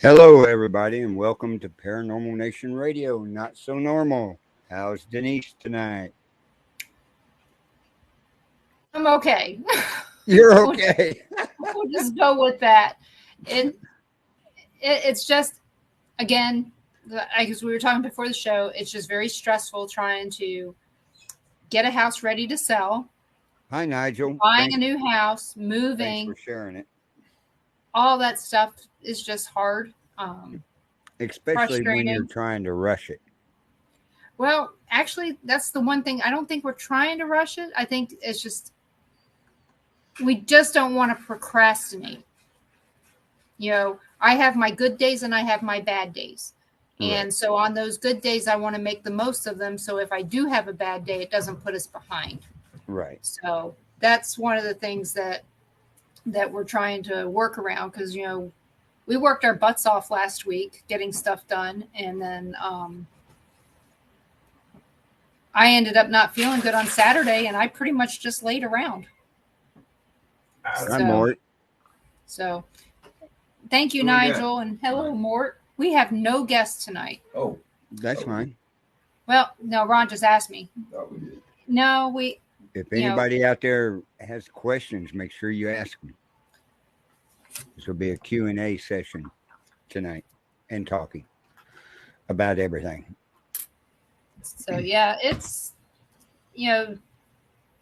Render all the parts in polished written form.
Hello, everybody, and welcome to Paranormal Nation Radio. Not so normal. How's Denise tonight? I'm okay. You're we'll, just, okay. we'll just go with that. It's just, again, as we were talking before the show, it's just very stressful trying to get a house ready to sell. Hi, Nigel. Buying a new house, moving. Thanks for sharing it. All that stuff is just hard. Especially when you're trying to rush it. Well, actually, that's the one thing. I don't think we're trying to rush it. I think it's just, we just don't want to procrastinate. You know, I have my good days and I have my bad days. And so on those good days, I want to make the most of them. So if I do have a bad day, it doesn't put us behind. Right. So that's one of the things that we're trying to work around, because, you know, we worked our butts off last week getting stuff done. And then I ended up not feeling good on Saturday, and I pretty much just laid around. Hi, Mort. So thank you, Nigel. And hello, Mort. We have no guests tonight. Oh, that's fine. Well, no, Ron just asked me. No, we. If anybody out there has questions, make sure you ask them. This will be a Q&A session tonight and talking about everything. So, yeah, it's, you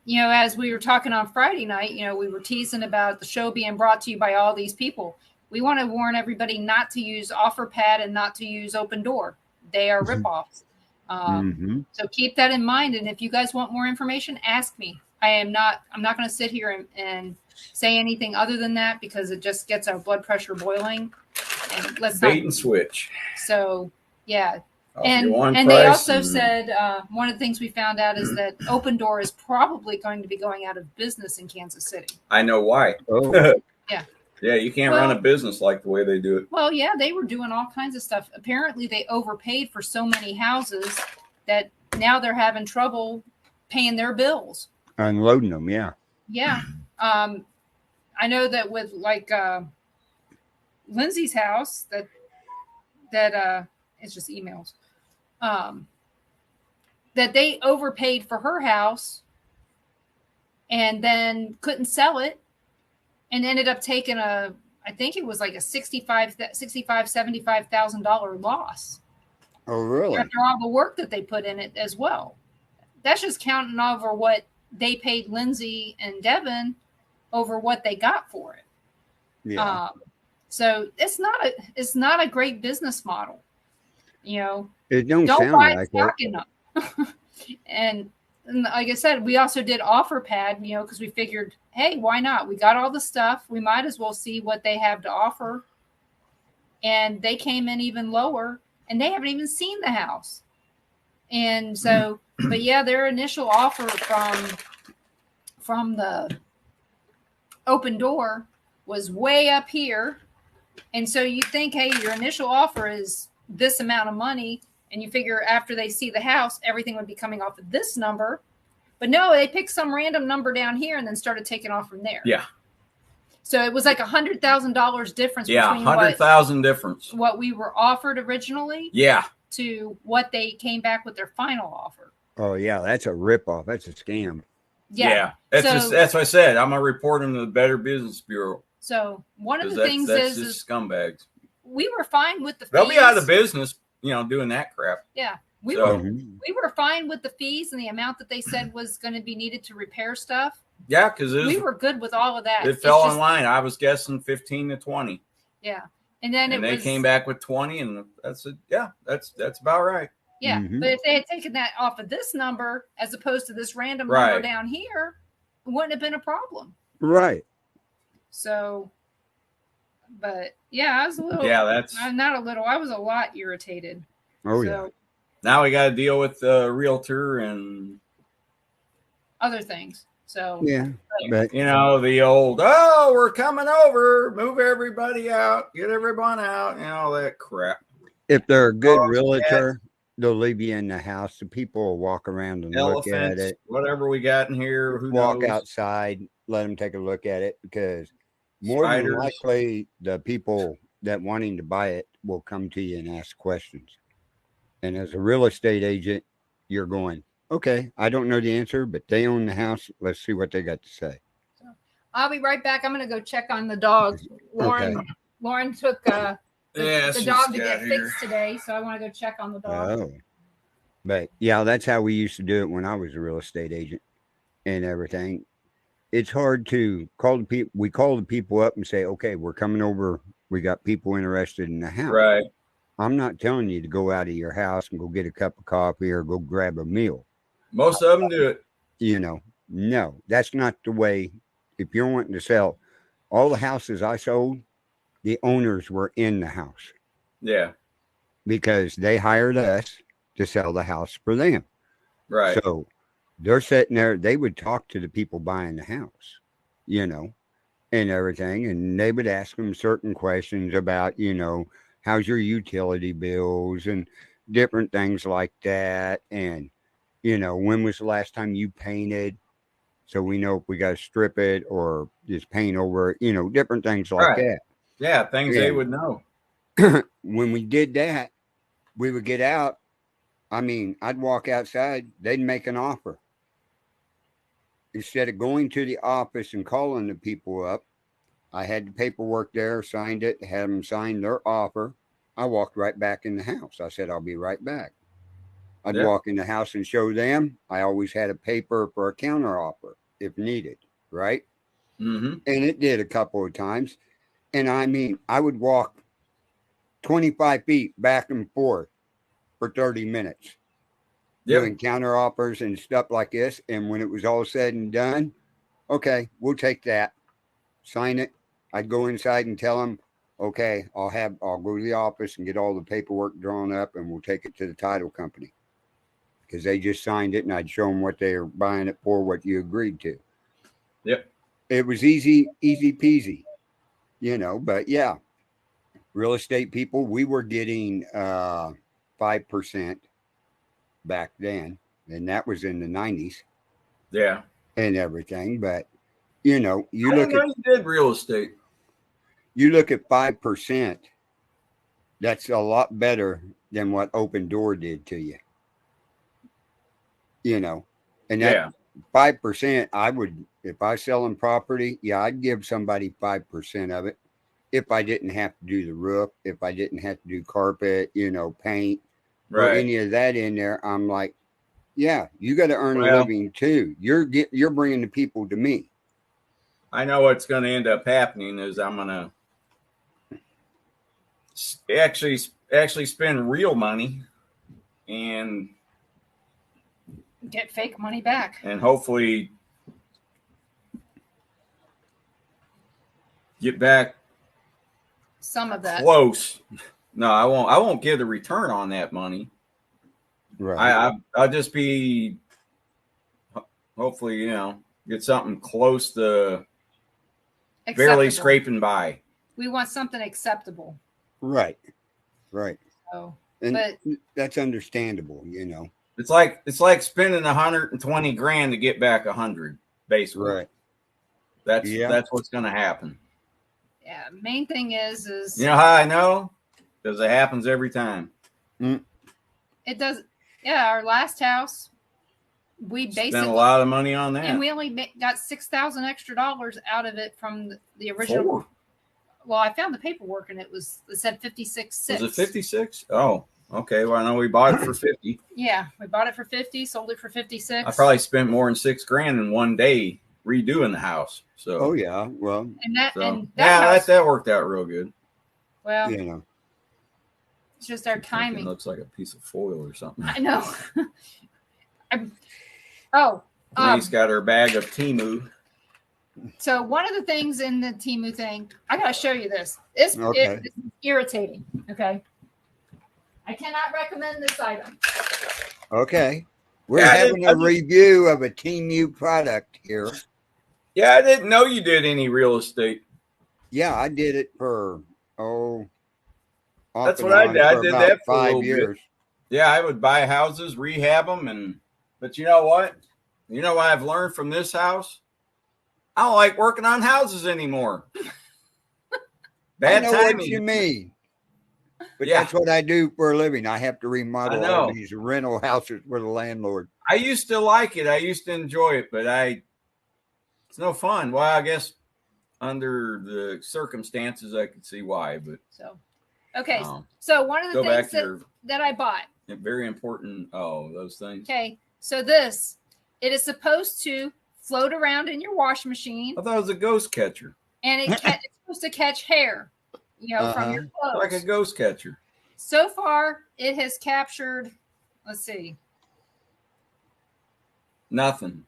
know, as we were talking on Friday night, you know, we were teasing about the show being brought to you by all these people. We want to warn everybody not to use OfferPad and not to use Open Door. They are ripoffs. So keep that in mind. And if you guys want more information, ask me. I'm not going to sit here and say anything other than that, because it just gets our blood pressure boiling. And let's bait and switch. So, yeah. And they also said one of the things we found out is that Open Door is probably going to be going out of business in Kansas City. I know why. Oh. Yeah. Yeah, you can't run a business like the way they do it. Well, yeah, they were doing all kinds of stuff. Apparently, they overpaid for so many houses that now they're having trouble paying their bills. Unloading them, yeah. Yeah. I know that with like Lindsay's house, that it's just emails, that they overpaid for her house and then couldn't sell it, and ended up taking I think it was like a $75,000-$75,000 loss. Oh, really? After all the work that they put in it as well. That's just counting over what they paid Lindsay and Devin over what they got for it. Yeah. So it's not a great business model. You know, it don't sound buy like stock in them. And like I said, we also did OfferPad, you know, because we figured, hey, why not? We got all the stuff. We might as well see what they have to offer. And they came in even lower, and they haven't even seen the house. And so, but yeah, their initial offer from the Open Door was way up here. And so you think, hey, your initial offer is this amount of money, and you figure after they see the house, everything would be coming off of this number. But no, they picked some random number down here and then started taking off from there. Yeah. So it was like $100,000 difference. Yeah, between 100,000 difference. What we were offered originally. Yeah. To what they came back with their final offer. Oh, yeah, that's a ripoff. That's a scam. Yeah. That's what I said. I'm going to report them to the Better Business Bureau. So one of the things is just scumbags. We were fine with the fees. They'll be out of business, you know, doing that crap. Yeah. We were fine with the fees and the amount that they said was going to be needed to repair stuff. Yeah, because we were good with all of that. It fell in line. I was guessing 15 to 20. Yeah. And then they came back with 20, and that's it. Yeah, that's about right. Yeah. But if they had taken that off of this number as opposed to this random number down here, it wouldn't have been a problem. Right. So, but yeah, I was a little. Yeah, I'm not a little. I was a lot irritated. Oh, yeah. Now we got to deal with the realtor and other things. So, yeah. But, you know, the old, we're coming over, move everybody out, get everyone out, and all that crap. If they're a good realtor, they'll leave you in the house. The people will walk around and look at it. Whatever we got in here. Walk outside, let them take a look at it, because more than likely the people that wanting to buy it will come to you and ask questions. And as a real estate agent, you're going, okay, I don't know the answer, but they own the house. Let's see what they got to say. I'll be right back. I'm going to go check on the dog. Okay. Lauren took the dog to get here. fixed today, so I want to go check on the dog. Oh. But yeah, that's how we used to do it when I was a real estate agent and everything. It's hard to call the people. We call the people up and say, okay, we're coming over. We got people interested in the house. Right. I'm not telling you to go out of your house and go get a cup of coffee or go grab a meal. Most of them do it. You know, no, that's not the way. If you're wanting to sell, all the houses I sold, the owners were in the house. Yeah. Because they hired us to sell the house for them. Right. So they're sitting there, they would talk to the people buying the house, you know, and everything. And they would ask them certain questions about, you know, how's your utility bills and different things like that. And, you know, when was the last time you painted? So we know if we got to strip it or just paint over it, you know, different things like that. Yeah, things they would know. When we did that, we would get out. I mean, I'd walk outside, they'd make an offer. Instead of going to the office and calling the people up, I had the paperwork there, signed it, had them sign their offer. I walked right back in the house. I said, I'll be right back. I'd walk in the house and show them. I always had a paper for a counter offer if needed, right? Mm-hmm. And it did a couple of times. And I mean, I would walk 25 feet back and forth for 30 minutes doing counter offers and stuff like this. And when it was all said and done, okay, we'll take that, sign it. I'd go inside and tell them, okay, I'll go to the office and get all the paperwork drawn up and we'll take it to the title company because they just signed it and I'd show them what they were buying it for, what you agreed to. Yep. It was easy peasy, you know, but yeah, real estate people, we were getting 5% back then, and that was in the 90s. Yeah. And everything. But you know, you did real estate. You look at 5%, that's a lot better than what Open Door did to you. You know, and that 5%, I would, if I sell them property, I'd give somebody 5% of it. If I didn't have to do the roof, if I didn't have to do carpet, you know, paint, or any of that in there, I'm like, yeah, you got to earn a living too. You're bringing the people to me. I know what's going to end up happening is I'm going to actually spend real money and get fake money back, and hopefully get back some of that. Close. No, I won't get a return on that money. Right. I'll just be hopefully, you know, get something close to barely scraping by. We want something acceptable. Right. So, and that's understandable, you know. It's like spending 120 grand to get back 100, basically. Right. That's what's going to happen. Yeah. Main thing is you know how I know? Because it happens every time. It does. Yeah. Our last house, we basically spent a lot of money on that, and we only got $6,000 extra out of it from the original. 4. Well, I found the paperwork and it said 56.6. Was it 56? Oh, okay. Well, I know we bought it for 50. Yeah, we bought it for 50, sold it for 56. I probably spent more than $6 grand in one day redoing the house. So, oh yeah, well, that worked out real good. Well, you know, it's just our timing. It looks like a piece of foil or something. I know. Denise got her bag of Temu. So one of the things in the Temu thing, I got to show you this. It's irritating. Okay. I cannot recommend this item. Okay. We're having a review of a Temu product here. Yeah, I didn't know you did any real estate. Yeah, I did it for, that's what I did. I did that for 5 years. Yeah, I would buy houses, rehab them. But you know what? You know what I've learned from this house? I don't like working on houses anymore. Bad I know timing. what you mean. But Yeah. that's what I do for a living. I have to remodel I know. all these rental houses for the landlord. I used to like it. I used to enjoy it, but it's no fun. Well, I guess under the circumstances, I could see why. But okay. So one of the things that I bought. Very important. Oh, those things. Okay. So it is supposed to float around in your wash machine. I thought it was a ghost catcher. And it's supposed to catch hair, from your clothes. Like a ghost catcher. So far, it has captured, let's see. Nothing.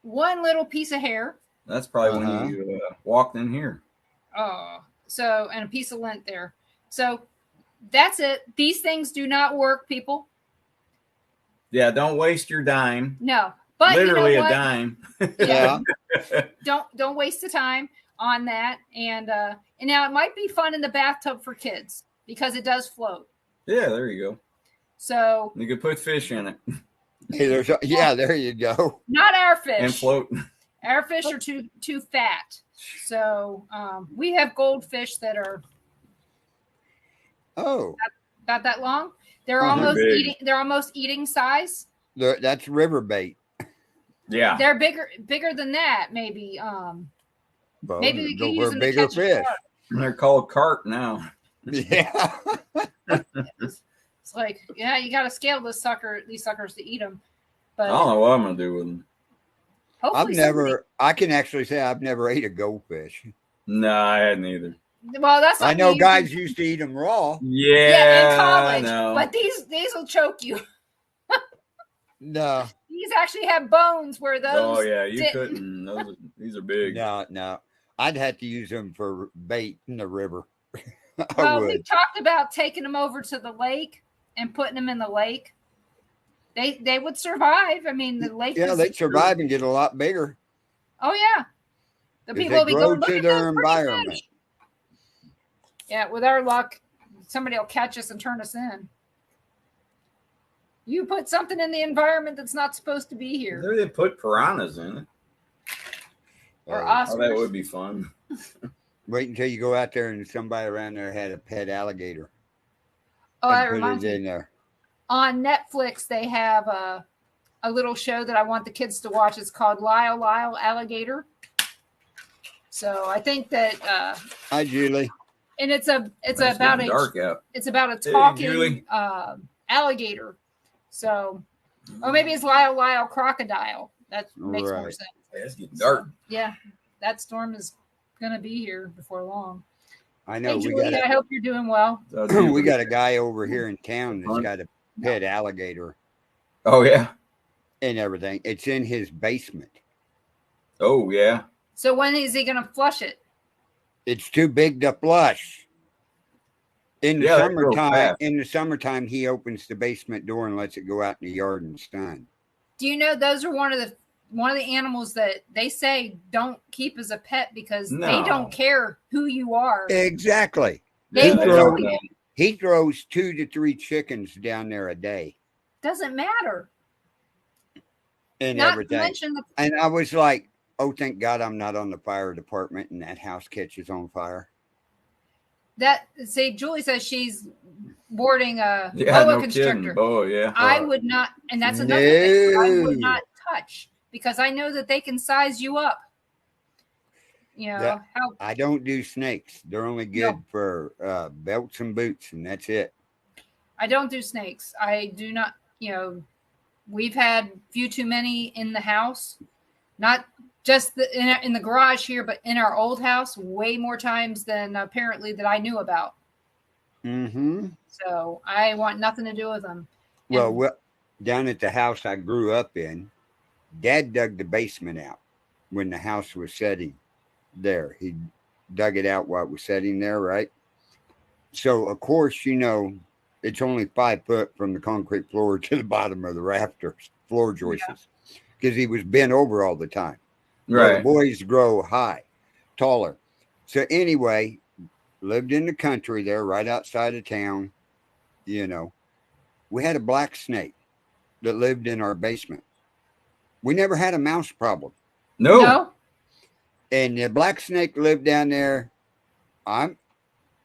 One little piece of hair. That's probably when you walked in here. Oh, and a piece of lint there. So that's it. These things do not work, people. Yeah, don't waste your dime. No, but literally a dime. Yeah. Don't waste the time on that. And now it might be fun in the bathtub for kids because it does float. Yeah, there you go. So you could put fish in it. Hey, there you go. Not our fish. And float. Our fish are too fat. So we have goldfish that are about that long. They're almost eating size. That's river bait. Yeah, they're bigger than that. Maybe maybe we can use them bigger to catch fish. They're called carp now. Yeah. It's like, you got to scale these suckers to eat them. But I don't know what I'm gonna do with them. I can actually say I've never ate a goldfish. No, I hadn't either. Well, that's I know guys used to eat them raw. Yeah, in college. But these will choke you. No. These actually have bones where those. Oh yeah, you couldn't. These are big. No. I'd have to use them for bait in the river. Well, we talked about taking them over to the lake and putting them in the lake. They would survive. I mean, the lake. Yeah, they'd survive and get a lot bigger. Oh yeah, the people will be going to their environment. Fish. Yeah, with our luck, somebody will catch us and turn us in. You put something in the environment that's not supposed to be here. Maybe they put piranhas in it. Or oscars. Oh, that would be fun. Wait until you go out there and somebody around there had a pet alligator. Oh, that reminds me. In there. On Netflix, they have a little show that I want the kids to watch. It's called Lyle Alligator. So I think that. Hi, Julie. And it's about a talking alligator. So, or maybe it's Lyle Crocodile. That makes more sense. Yeah, it's getting dark. Yeah, that storm is going to be here before long. I know. Hey, Julie, I hope you're doing well. We got a guy over here in town that's got a pet alligator. Oh, yeah. And everything. It's in his basement. Oh, yeah. So when is he going to flush it? It's too big to flush. In the summertime, he opens the basement door and lets it go out in the yard and sun. Do you know those are one of the animals that they say don't keep as a pet because they don't care who you are. Exactly. He throws 2 to 3 chickens down there a day. Doesn't matter. And not everything. And I was like, oh, thank God I'm not on the fire department and that house catches on fire. Julie says she's boarding a boa constrictor. Oh, yeah. I would not, and that's another thing I would not touch because I know that they can size you up. I don't do snakes. They're only good for belts and boots, and that's it. I don't do snakes. I do not, we've had few too many in the house, not just in the garage here, but in our old house, way more times than apparently that I knew about. Mm-hmm. So I want nothing to do with them. Well, down at the house I grew up in, Dad dug the basement out when the house was setting there. He dug it out while it was setting there, right? So, of course, it's only 5 foot from the concrete floor to the bottom of the rafters, floor joists, because he was bent over all the time. Right. The boys grow taller. So anyway, lived in the country there, right outside of town. We had a black snake that lived in our basement. We never had a mouse problem. No. And the black snake lived down there. I'm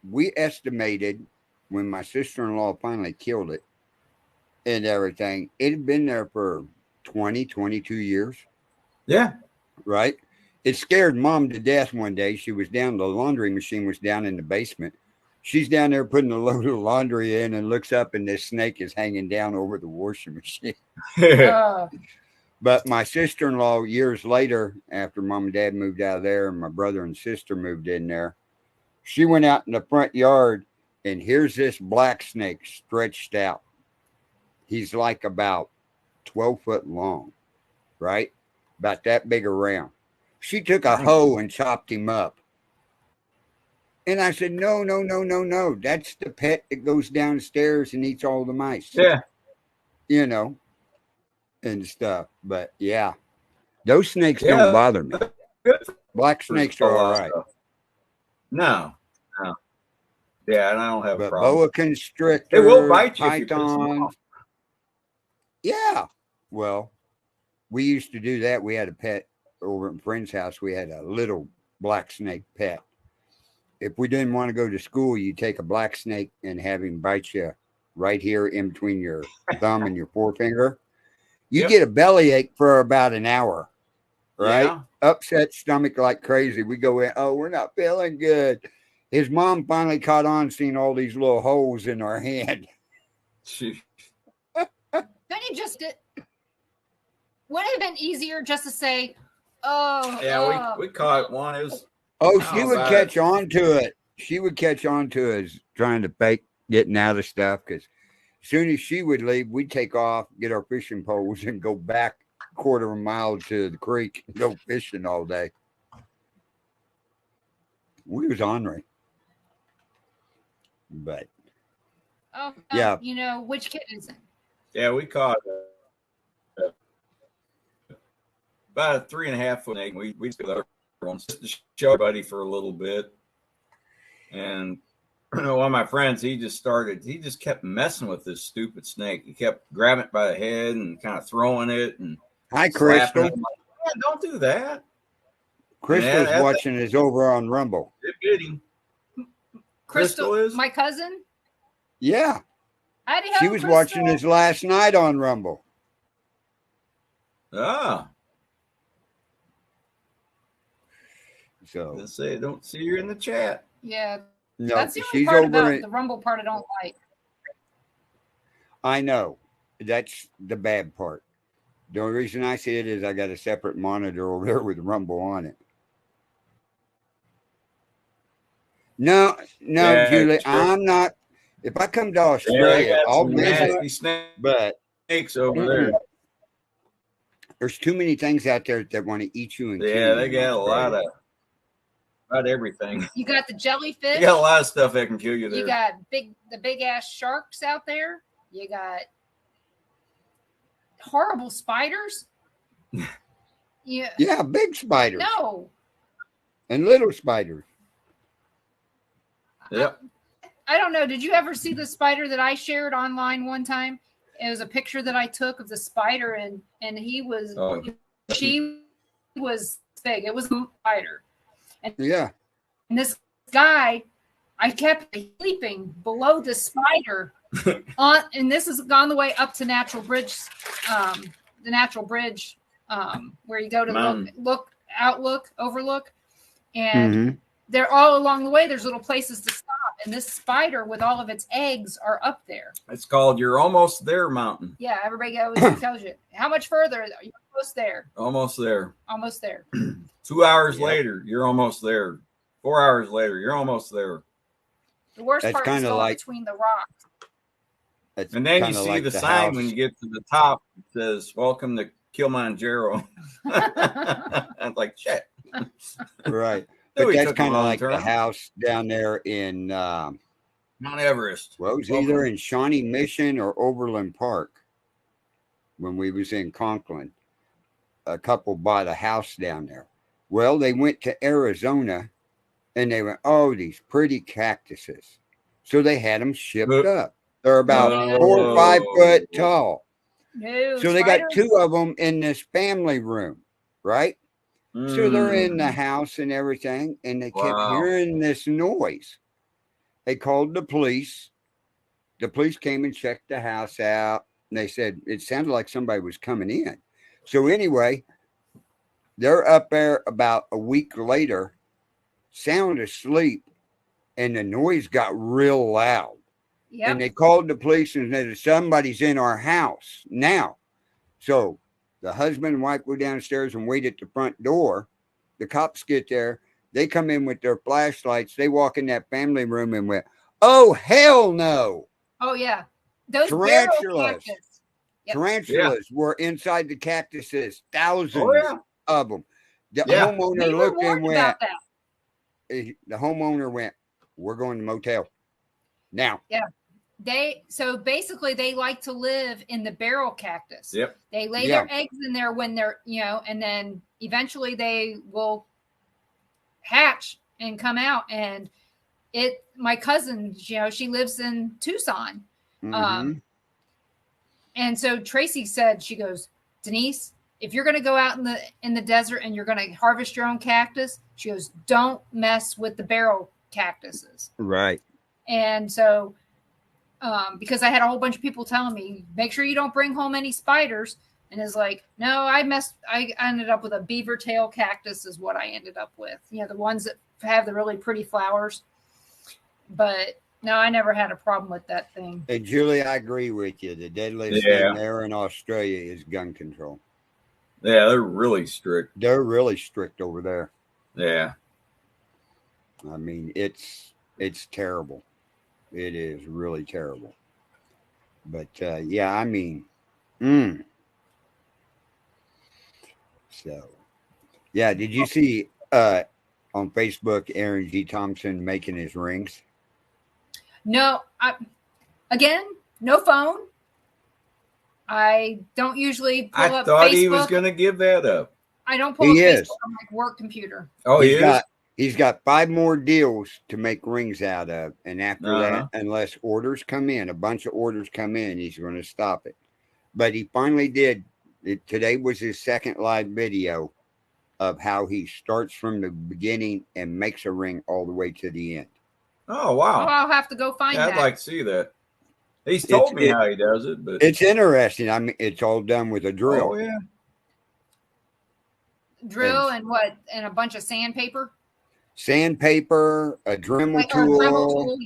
we estimated when my sister-in-law finally killed it and everything, it had been there for 20, 22 years. Yeah. Right? It scared Mom to death one day. She was down, the laundry machine was down in the basement. She's down there putting a load of laundry in and looks up, and this snake is hanging down over the washing machine. But my sister-in-law, years later, after Mom and Dad moved out of there and my brother and sister moved in there, she went out in the front yard, and here's this black snake stretched out. He's like about 12 foot long, right? About that big around. She took a hoe and chopped him up. And I said, no. That's the pet that goes downstairs and eats all the mice. Yeah. You know, and stuff. But yeah, those snakes don't bother me. Black snakes are all right. No. Yeah, and I don't have a problem. Boa constrictor, they will bite you pythons. if you piss them off. Yeah. Well, we used to do that. We had a pet over at a friend's house. We had a little black snake pet. If we didn't want to go to school, you take a black snake and have him bite you right here in between your thumb and your forefinger. You get a bellyache for about an hour, right? Yeah. Upset stomach like crazy. We go in, oh, we're not feeling good. His mom finally caught on seeing all these little holes in our hand. Then you just would it have been easier just to say, oh. Yeah, we caught one. It was. Oh, she would catch on to it. She would catch on to it as trying to fake getting out of stuff, because as soon as she would leave, we'd take off, get our fishing poles, and go back a quarter of a mile to the creek and go fishing all day. We was ornery. But yeah, you know, which kid isn't? Yeah, we caught about a 3.5 foot snake. We just got one just to show buddy for a little bit. And one of my friends, he just kept messing with this stupid snake. He kept grabbing it by the head and kind of throwing it and hi, Crystal. Like, don't do that. Crystal's watching us over on Rumble. It bit him. Crystal is my cousin. Yeah, she was Crystal. watching us last night on Rumble. Ah, so let's say don't see her in the chat. Yeah, no, that's the only she's part over about the Rumble part I don't like. I know that's the bad part. The only reason I see it is I got a separate monitor over there with Rumble on it. No, yeah, Julie, I'm not. If I come to Australia, I'll visit. But snakes over there. There's too many things out there that want to eat you and kill you. Yeah, they got a lot of about everything. You got the jellyfish. You got a lot of stuff that can kill you there. You got the big ass sharks out there. You got horrible spiders. Yeah, big spiders. No. And little spiders. Yep. I don't know. Did you ever see the spider that I shared online one time? It was a picture that I took of the spider, and she was big. It was a spider. And this guy, I kept sleeping below the spider and this is on the way up to Natural Bridge, the Natural Bridge, where you go to overlook, and they're all along the way. There's little places to stop, and this spider with all of its eggs are up there. It's called You're Almost There Mountain. Yeah, everybody always tells you how much further are you almost there. Almost there. Almost there. 2 hours later, you're almost there. 4 hours later, you're almost there. The worst part is going between the rocks. And then you see the sign house. When you get to the top. It says, "Welcome to Kilimanjaro." I'm like, shit. Right. But that's kind of like the house down there in Mount Everest. Well, it was either in Shawnee Mission or Overland Park when we was in Conklin. A couple bought a house down there. Well, they went to Arizona and they went, oh, these pretty cactuses. So they had them shipped up. They're about 4 or 5 foot tall. So they got 2 of them in this family room, right? So they're in the house and everything, and they kept hearing this noise. They called the police. The police came and checked the house out. And they said it sounded like somebody was coming in. So anyway, they're up there about a week later, sound asleep, and the noise got real loud. Yep. And they called the police and said, somebody's in our house now. So the husband and wife go downstairs and wait at the front door. The cops get there. They come in with their flashlights. They walk in that family room and went, oh, hell no. Oh, yeah. Those tarantulas. Yep. Tarantulas were inside the cactuses. Thousands of them. The homeowner looked and went, the homeowner went, we're going to motel now. Yeah. So basically they like to live in the barrel cactus. Yep. They lay their eggs in there when they're, and then eventually they will hatch and come out. And my cousin, she lives in Tucson. Mm-hmm. And so Tracy said, she goes, Denise, if you're going to go out in the desert and you're going to harvest your own cactus, she goes, don't mess with the barrel cactuses. Right. And so, because I had a whole bunch of people telling me, make sure you don't bring home any spiders. And it's like, no, I ended up with a beaver tail cactus is what I ended up with. The ones that have the really pretty flowers. But no, I never had a problem with that thing. And Julie, I agree with you. The deadliest thing there in Australia is gun control. Yeah, they're really strict. They're really strict over there. Yeah. I mean, it's terrible. It is really terrible. But I mean, So, did you see on Facebook Aaron G. Thompson making his rings? No, again, no phone. I don't usually pull up Facebook. I thought he was going to give that up. I don't pull up Facebook on my work computer. Oh, he's got 5 more deals to make rings out of. And after that, unless orders come in, a bunch of orders come in, he's going to stop it. But he finally did. Today was his second live video of how he starts from the beginning and makes a ring all the way to the end. Oh, wow. Oh, I'll have to go find that. I'd like to see that. He's told me how he does it, but it's interesting. I mean, it's all done with a drill. Oh, yeah. Drill and what? And a bunch of sandpaper? Sandpaper, a Dremel tool,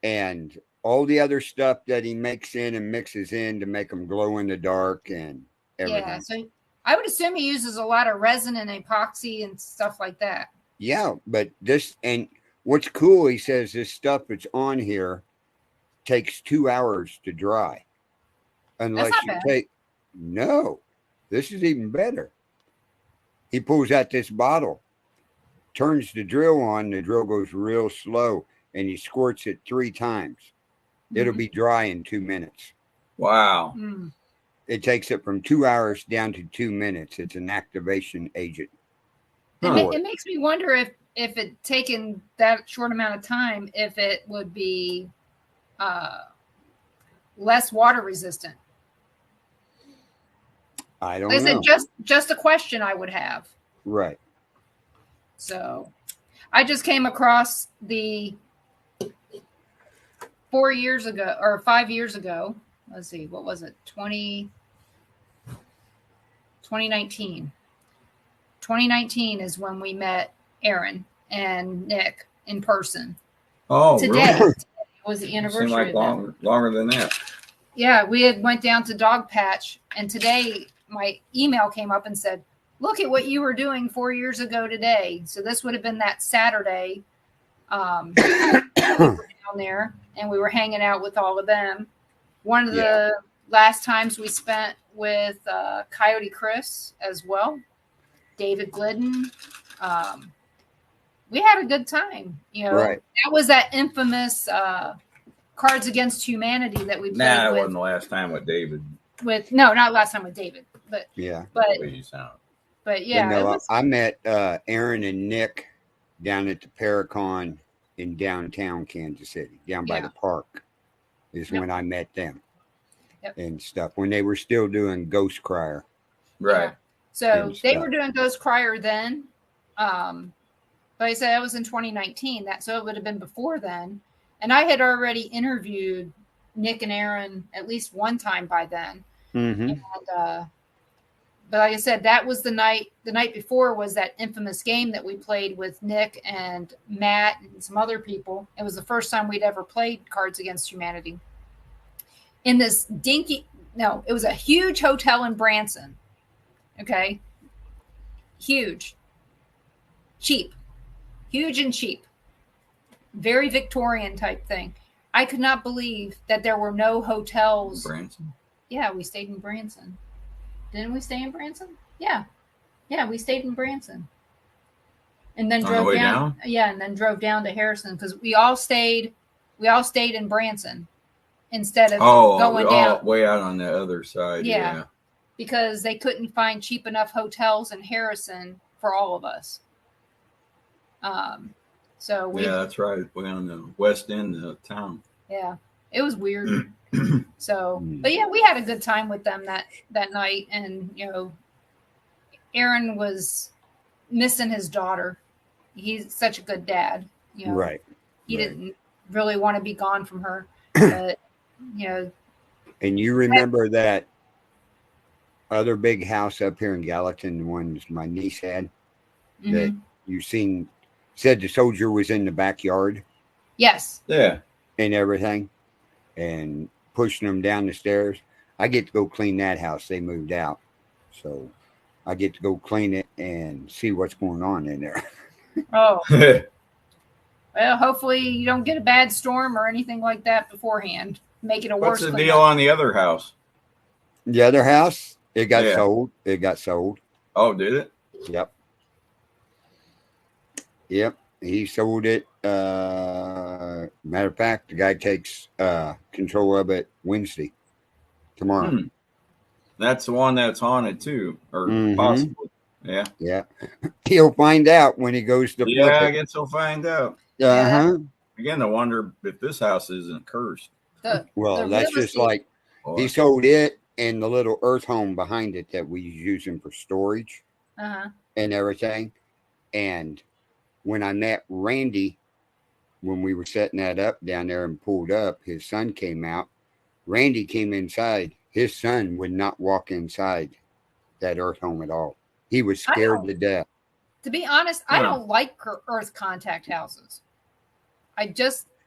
and all the other stuff that he makes in and mixes in to make them glow in the dark and everything. Yeah, so I would assume he uses a lot of resin and epoxy and stuff like that. Yeah, but what's cool, he says this stuff that's on here takes 2 hours to dry. Unless no, this is even better. He pulls out this bottle, turns the drill on, the drill goes real slow, and he squirts it 3 times. It'll be dry in 2 minutes. Wow. It takes it from 2 hours down to 2 minutes. It's an activation agent. It makes me wonder if it taken that short amount of time, if it would be less water resistant. I don't know. It's just a question I would have. Right. So I just came across the 4 years ago or 5 years ago. Let's see, what was it? 2019. 2019 is when we met Aaron and Nick in person. Oh, today really? Was the anniversary. Seemed like longer than that. Yeah, we had went down to Dog Patch, and today my email came up and said, "Look at what you were doing 4 years ago today." So this would have been that Saturday. We were down there, and we were hanging out with all of them. One of the last times we spent with Coyote Chris as well, David Glidden. We had a good time. That was that infamous Cards Against Humanity that we played. Nah, it wasn't the last time with David. Not last time with David, but I met Aaron and Nick down at the Paracon in downtown Kansas City, down by the park, is when I met them and stuff, when they were still doing Ghost Crier. Right. Yeah. So they were doing Ghost Crier then. But I said that was in 2019. So it would have been before then. And I had already interviewed Nick and Aaron at least one time by then. Mm-hmm. And, but like I said, that was the night before was that infamous game that we played with Nick and Matt and some other people. It was the first time we'd ever played Cards Against Humanity. In this it was a huge hotel in Branson. Okay. Huge. Cheap. Huge and cheap. Very Victorian type thing. I could not believe that there were no hotels. Branson? Yeah, we stayed in Branson. Didn't we stay in Branson? Yeah. Yeah, we stayed in Branson. And then drove down. Yeah, and then drove down to Harrison because we all stayed in Branson instead of going down way out on the other side. Yeah. Because they couldn't find cheap enough hotels in Harrison for all of us. So that's right. We're on the west end of town. Yeah, it was weird. So, but yeah, we had a good time with them that night, and Aaron was missing his daughter. He's such a good dad. Right. He didn't really want to be gone from her, but And you remember that other big house up here in Gallatin, the ones my niece had, that you said the soldier was in the backyard? Yes. Yeah. And everything, and pushing them down the stairs. I get to go clean that house. They moved out, so I get to go clean it and see what's going on in there. Oh. Well, hopefully you don't get a bad storm or anything like that beforehand. Make it a worse. What's the deal on the other house? The other house, it got sold. It got sold. Oh, did it? Yep. He sold it. Matter of fact, the guy takes control of it Wednesday, tomorrow. That's the one that's haunted too, or possibly. Yeah. Yeah. He'll find out when he goes to flip it. I guess he'll find out. Again, I wonder if this house isn't cursed. Well, that's just like he sold it and the little earth home behind it that we was using for storage and everything. And when I met Randy, when we were setting that up down there and pulled up, his son came out. Randy came inside. His son would not walk inside that earth home at all. He was scared to death. To be honest, I don't like earth contact houses.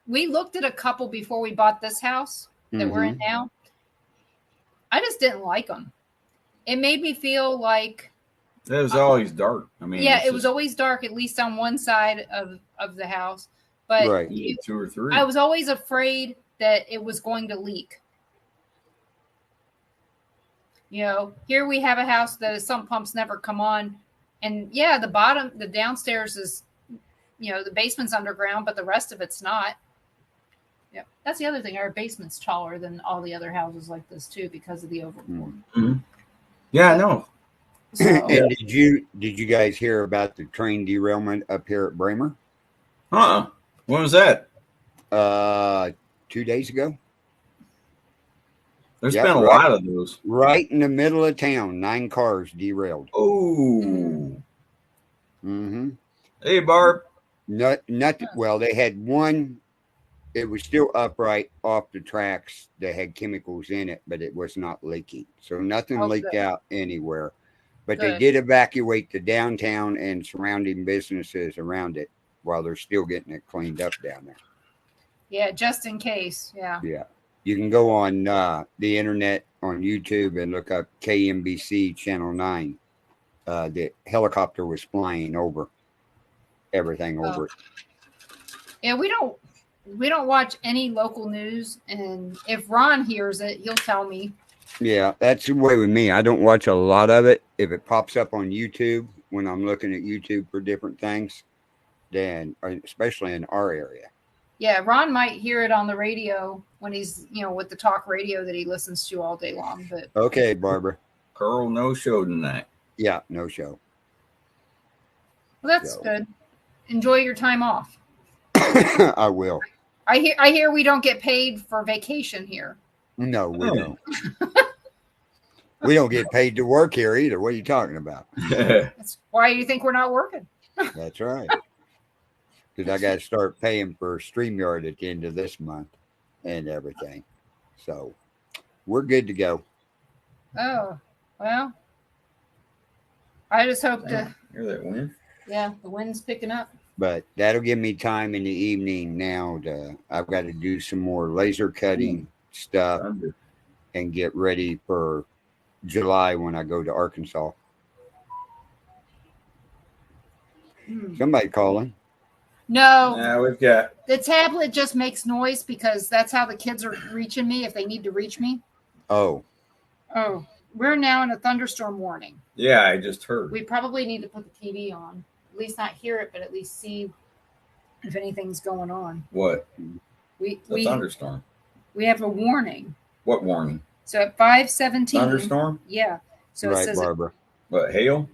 We looked at a couple before we bought this house that we're in now. I just didn't like them. It made me feel like it was always dark. I mean, it was always dark, at least on one side of the house. But two or three. I was always afraid that it was going to leak. Here we have a house that some pumps never come on. And the downstairs is, the basement's underground, but the rest of it's not. Yeah. That's the other thing. Our basement's taller than all the other houses like this too, because of the overboard. Yeah, I know. So, and did you guys hear about the train derailment up here at Bramer? When was that? 2 days ago. There's been a lot of those. Right in the middle of town, 9 cars derailed. Oh. Hey, Barb. Nothing. Well, they had one. It was still upright off the tracks that had chemicals in it, but it was not leaking. So nothing leaked out anywhere. But they did evacuate the downtown and surrounding businesses around it while they're still getting it cleaned up down there. Yeah, just in case. Yeah. Yeah. You can go on the internet on YouTube and look up KMBC Channel 9. The helicopter was flying over everything over it. Yeah, we don't watch any local news, and if Ron hears it, he'll tell me. Yeah, that's the way with me. I don't watch a lot of it. If it pops up on YouTube when I'm looking at YouTube for different things, then especially in our area. Yeah, Ron might hear it on the radio when he's, with the talk radio that he listens to all day long. But okay, Barbara. Carl, no show tonight. Yeah, no show. Well, that's good. Enjoy your time off. I will. I hear we don't get paid for vacation here. No, we don't. We don't get paid to work here either. What are you talking about? That's why you think we're not working. That's right. because I got to start paying for StreamYard at the end of this month and everything. So we're good to go. Oh, well, I just hope to. Hear that wind? Yeah, the wind's picking up. But that'll give me time in the evening now I've got to do some more laser cutting stuff and get ready for July when I go to Arkansas. Somebody calling? No, we've got the tablet just makes noise because that's how the kids are reaching me if they need to reach me. Oh, we're now in a thunderstorm warning. Yeah, I just heard. We probably need to put the TV on. At least not hear it, but at least see if anything's going on. What? We Thunderstorm. We have a warning. What warning? So at 5:17. Thunderstorm? Yeah. So right, it says Barbara. What, hail?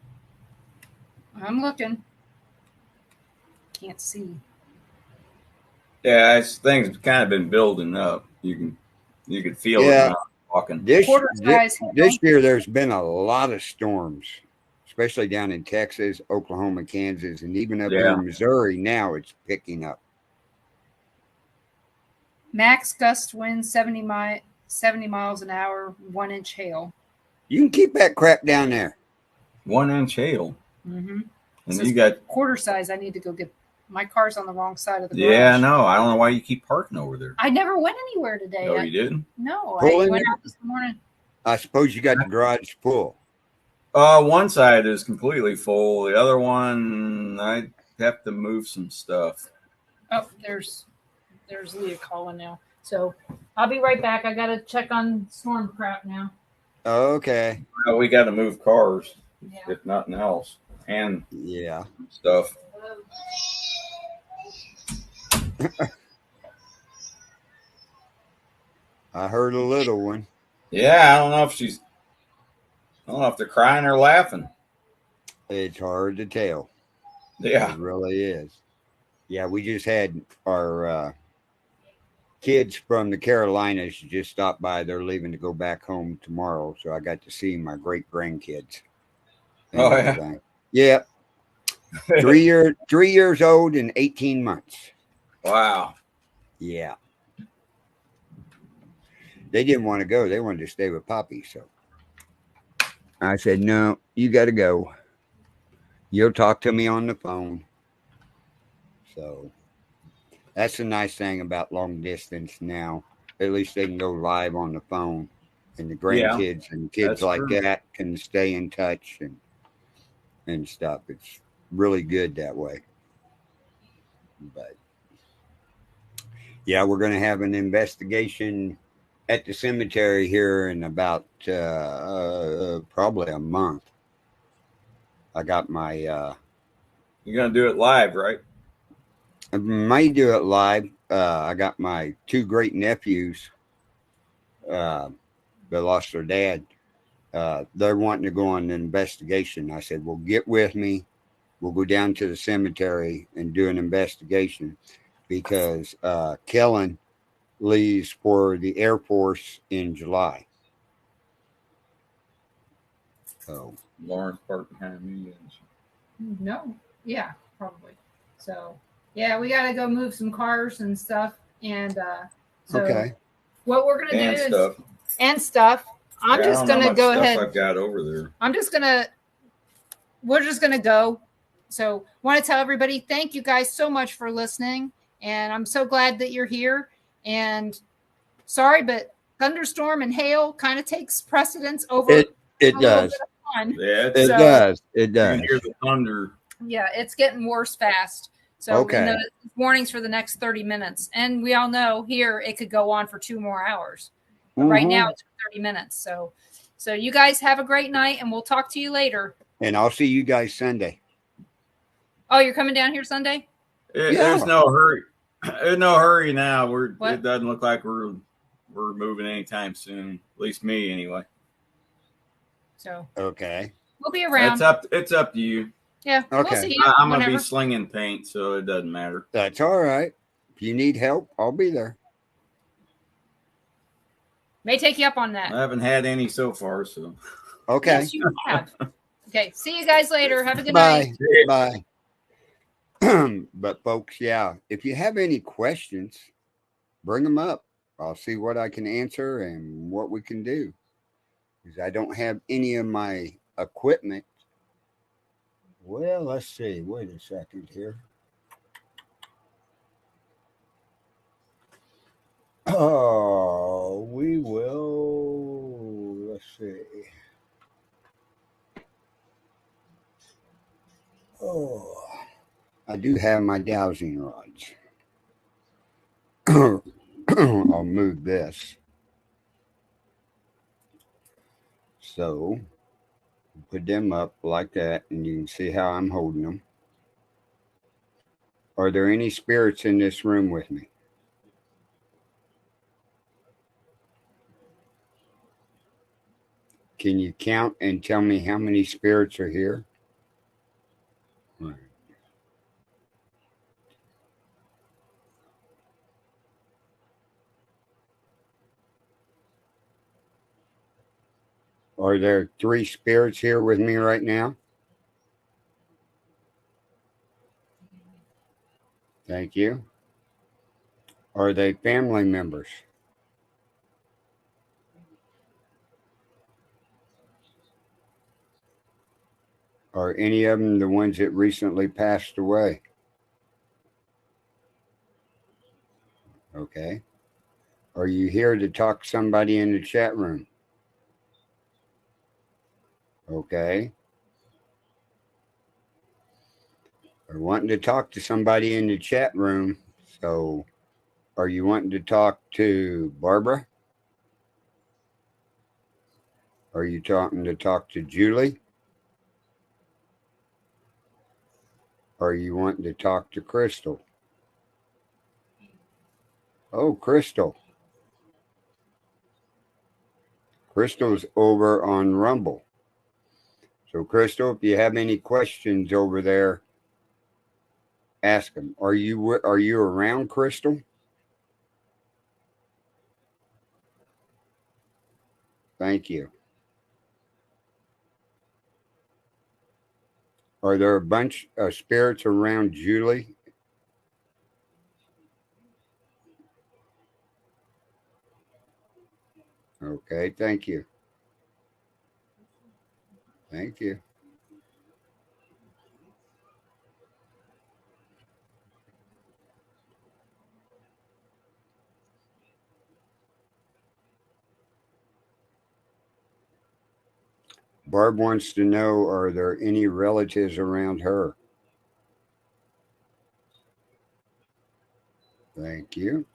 I'm looking. Can't see. Yeah, things kind of been building up. You can feel it walking. This This year there's been a lot of storms, especially down in Texas, Oklahoma, Kansas, and even up here in Missouri. Now it's picking up. Max gust winds 70 miles an hour, 1 inch hail. You can keep that crap down there. 1 inch hail. Mm-hmm. And you got quarter size. I need to go get my car's on the wrong side of the garage. Yeah, no, I don't know why you keep parking over there. I never went anywhere today. No, you didn't? No, I went out this morning. I suppose you got the garage full. One side is completely full. The other one, I have to move some stuff. Oh, there's Leah calling now. So I'll be right back. I got to check on storm crap now. Okay. Well, we got to move cars, if nothing else, and stuff. I heard a little one. Yeah, I don't know if they're crying or laughing. It's hard to tell. Yeah. It really is. Yeah, we just had our kids from the Carolinas just stopped by. They're leaving to go back home tomorrow, so I got to see my great grandkids. Oh yeah. Yeah. 3 years old and 18 months. Wow. Yeah. They didn't want to go. They wanted to stay with Poppy. So I said, no, you got to go. You'll talk to me on the phone. So that's the nice thing about long distance now. At least they can go live on the phone. And the grandkids and kids like that can stay in touch and stuff. It's really good that way. But yeah, we're going to have an investigation at the cemetery here in about probably a month. I got my you're gonna do it live, right? I might do it live. I got my two great nephews that lost their dad. They're wanting to go on an investigation. I said, well, get with me. We'll go down to the cemetery and do an investigation because Kellen leaves for the Air Force in July. So Lawrence Park behind me. No. Yeah, probably. So yeah, we got to go move some cars and stuff. And so what we're going to do is stuff. I'm just going to go ahead. I've got over there. We're just going to go. So want to tell everybody, thank you guys so much for listening. And I'm so glad that you're here. And sorry, but thunderstorm and hail kind of takes precedence over. It does. Yeah, it does. It does. You can hear the thunder. Yeah, it's getting worse fast. So the warnings for the next 30 minutes. And we all know here it could go on for 2 more hours. But right now it's 30 minutes. So you guys have a great night and we'll talk to you later. And I'll see you guys Sunday. Oh, you're coming down here Sunday? There's no hurry. There's no hurry now. It doesn't look like we're moving anytime soon. At least me anyway. So we'll be around. It's up to you. Yeah. Okay. We'll see you I'm gonna be slinging paint, so it doesn't matter. That's all right. If you need help, I'll be there. May take you up on that. I haven't had any so far, so okay. Yes, you have. Okay. See you guys later. Have a good night. Bye. But folks, yeah, if you have any questions, bring them up. I'll see what I can answer and what we can do. Because I don't have any of my equipment. Well, let's see. Wait a second here. Oh, we will. Let's see. Oh, I do have my dowsing rods. I'll move this. So, put them up like that, and you can see how I'm holding them. Are there any spirits in this room with me? Can you count and tell me how many spirits are here? Right. Are there 3 spirits here with me right now? Thank you. Are they family members? Are any of them the ones that recently passed away? Okay. Are you here to talk to somebody in the chat room? Okay. Are wanting to talk to somebody in the chat room. So, are you wanting to talk to Barbara? Are you talking to talk to Julie? Are you wanting to talk to Crystal? Oh, Crystal. Crystal's over on Rumble. So, Crystal, if you have any questions over there, ask them. Are you around, Crystal? Thank you. Are there a bunch of spirits around Julie? Okay, thank you. Thank you. Barb wants to know, are there any relatives around her? Thank you.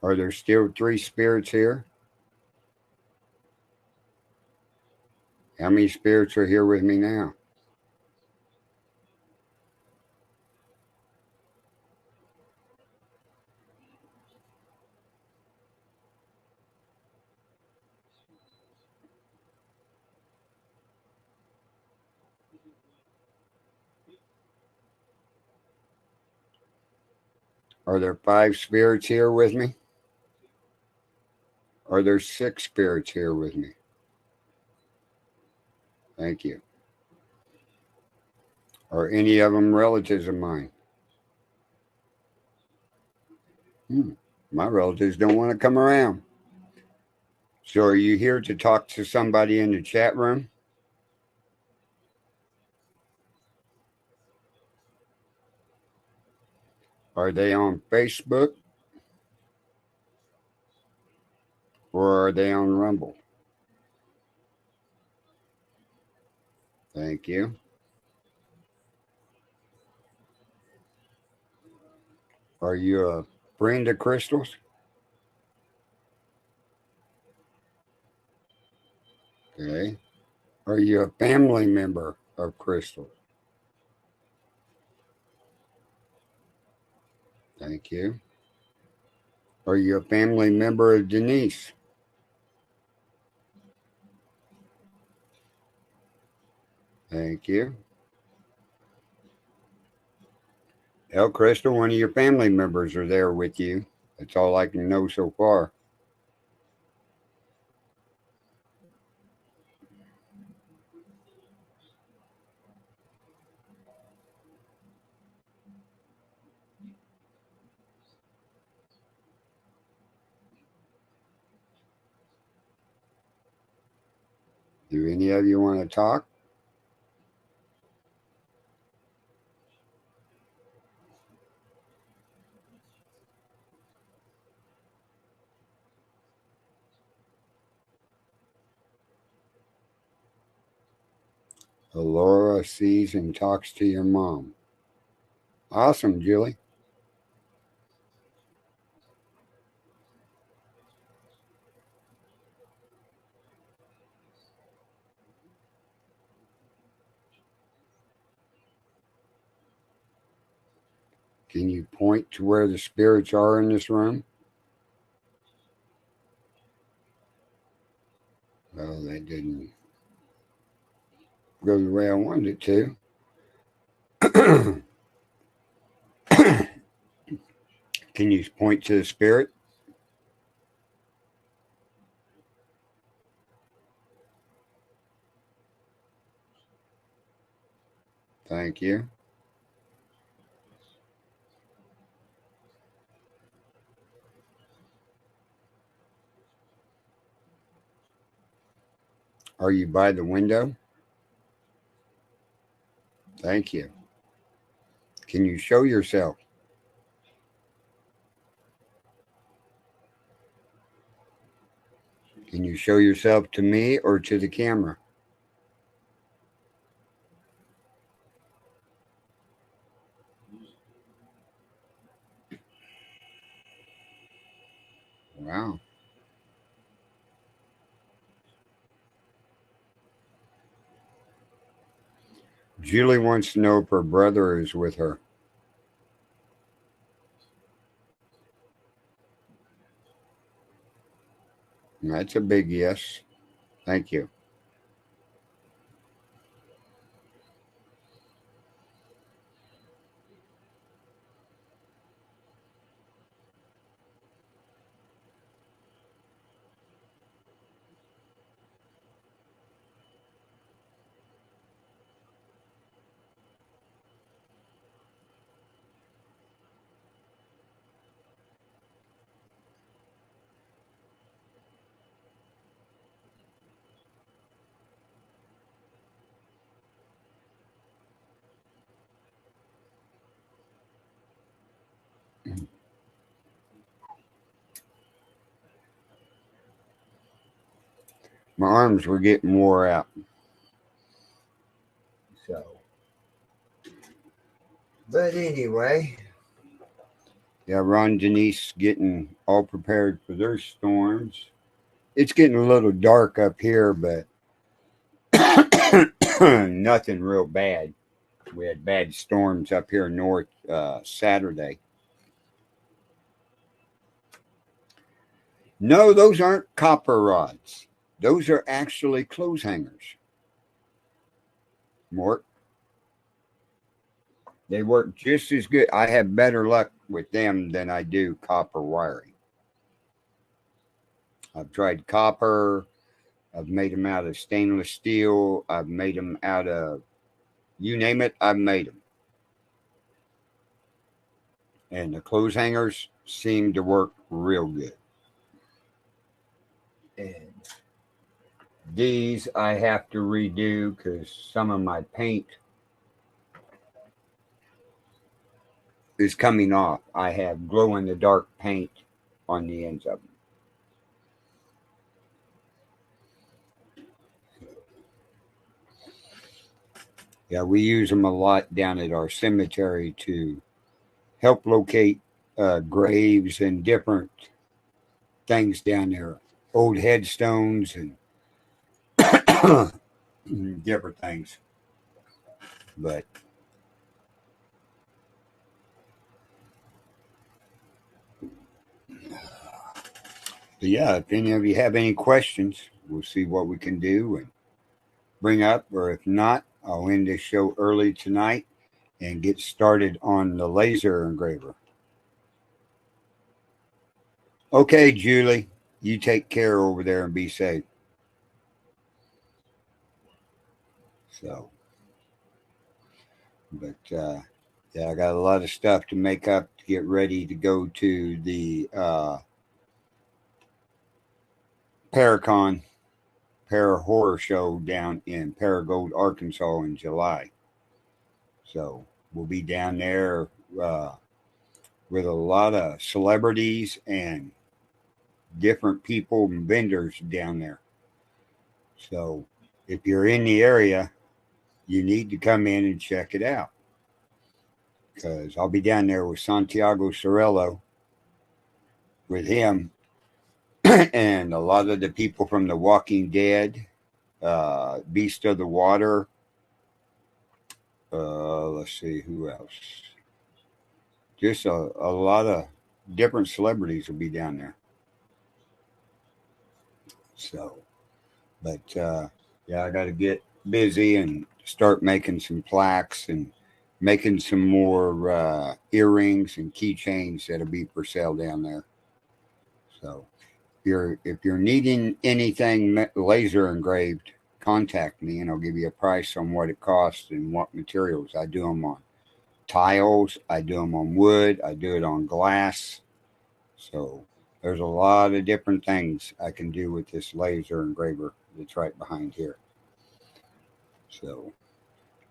Are there still 3 spirits here? How many spirits are here with me now? Are there 5 spirits here with me? Are there 6 spirits here with me? Thank you. Are any of them relatives of mine? My relatives don't want to come around. So are you here to talk to somebody in the chat room? Are they on Facebook? Or are they on Rumble? Thank you. Are you a friend of Crystal's? Okay. Are you a family member of Crystal? Thank you. Are you a family member of Denise? Thank you. Well, Crystal, one of your family members are there with you. That's all I can know so far. Do any of you want to talk? Laura sees and talks to your mom. Awesome, Julie. Can you point to where the spirits are in this room? Well, that didn't go the way I wanted it to. Can you point to the spirit? Thank you. Are you by the window? Thank you. Can you show yourself? Can you show yourself to me or to the camera? Wow. Julie wants to know if her brother is with her. That's a big yes. Thank you. My arms were getting wore out. So, but anyway, yeah, Ron and Denise getting all prepared for their storms. It's getting a little dark up here, but nothing real bad. We had bad storms up here north Saturday. No, those aren't copper rods. Those are actually clothes hangers. Mort. They work just as good. I have better luck with them than I do copper wiring. I've tried copper. I've made them out of stainless steel. I've made them out of, you name it, I've made them. And the clothes hangers seem to work real good. And these I have to redo because some of my paint is coming off. I have glow in the dark paint on the ends of them. Yeah, we use them a lot down at our cemetery to help locate graves and different things down there, old headstones and different things. But yeah, if any of you have any questions, we'll see what we can do and bring up, or if not, I'll end this show early tonight and get started on the laser engraver. Okay, Julie, you take care over there and be safe. So, but yeah, I got a lot of stuff to make up to get ready to go to the Paracon Para Horror Show down in Paragould, Arkansas in July. So we'll be down there with a lot of celebrities and different people and vendors down there. So if you're in the area, you need to come in and check it out. Because I'll be down there with Santiago Sorello, with him, and a lot of the people from The Walking Dead, Beast of the Water. Let's see, who else? Just a lot of different celebrities will be down there. So, but yeah, I got to get busy and start making some plaques and making some more earrings and keychains that'll be for sale down there. So, if you're needing anything laser engraved, contact me and I'll give you a price on what it costs and what materials. I do them on tiles, I do them on wood, I do it on glass. So there's a lot of different things I can do with this laser engraver that's right behind here. So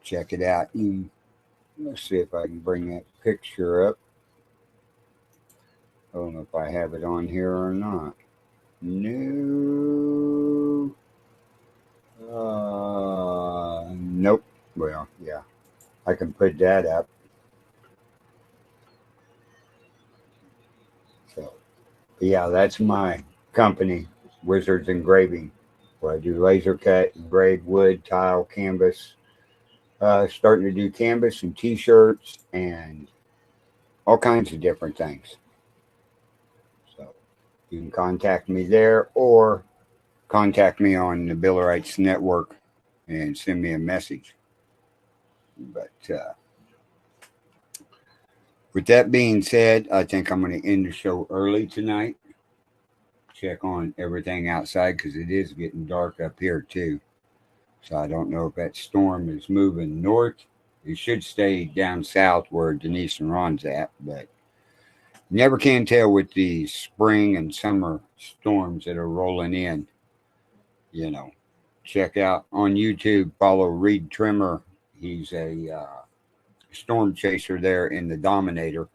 check it out. Let's see if I can bring that picture up. I don't know if I have it on here or not. No. Nope. Well, yeah, I can put that up. So, yeah, that's my company, Wizards Engraving, where I do laser cut, engraved wood, tile, canvas. Starting to do canvas and T-shirts and all kinds of different things. So you can contact me there or contact me on the Billerites Network and send me a message. But with that being said, I think I'm going to end the show early tonight. Check on everything outside because it is getting dark up here too. So I don't know if that storm is moving north. It should stay down south where Denise and Ron's at, but never can tell with the spring and summer storms that are rolling in. You know, check out on YouTube, follow Reed Trimmer. He's a storm chaser there in the Dominator.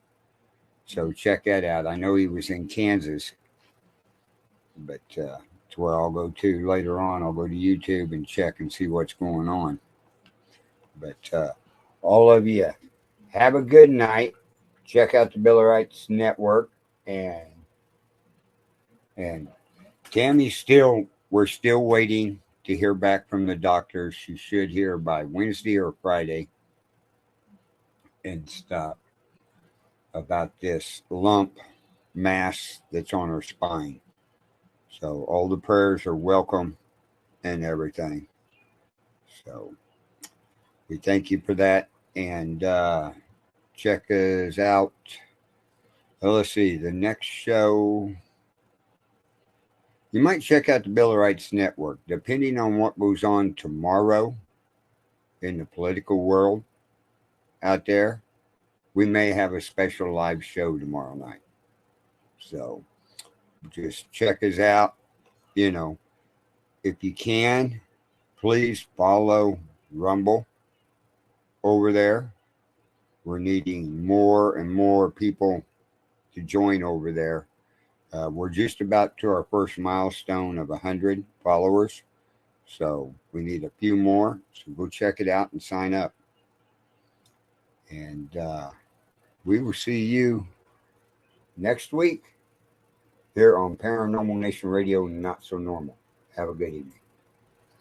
So check that out. I know he was in Kansas, but it's where I'll go to later on. I'll go to YouTube and check and see what's going on. But all of you, have a good night. Check out the Billerites Network, and Tammy's we're still waiting to hear back from the doctor. She should hear by Wednesday or Friday and stuff about this lump mass that's on her spine. So all the prayers are welcome and everything. So we thank you for that, and check us out. Well, let's see, the next show. You might check out the Billerites Network. Depending on what goes on tomorrow in the political world out there, we may have a special live show tomorrow night. So just check us out. You know, if you can, please follow Rumble over there. We're needing more and more people to join over there. We're just about to our first milestone of 100 followers. So we need a few more. So go check it out and sign up. And we will see you next week here on Paranormal Nation Radio, Not So Normal. Have a good evening.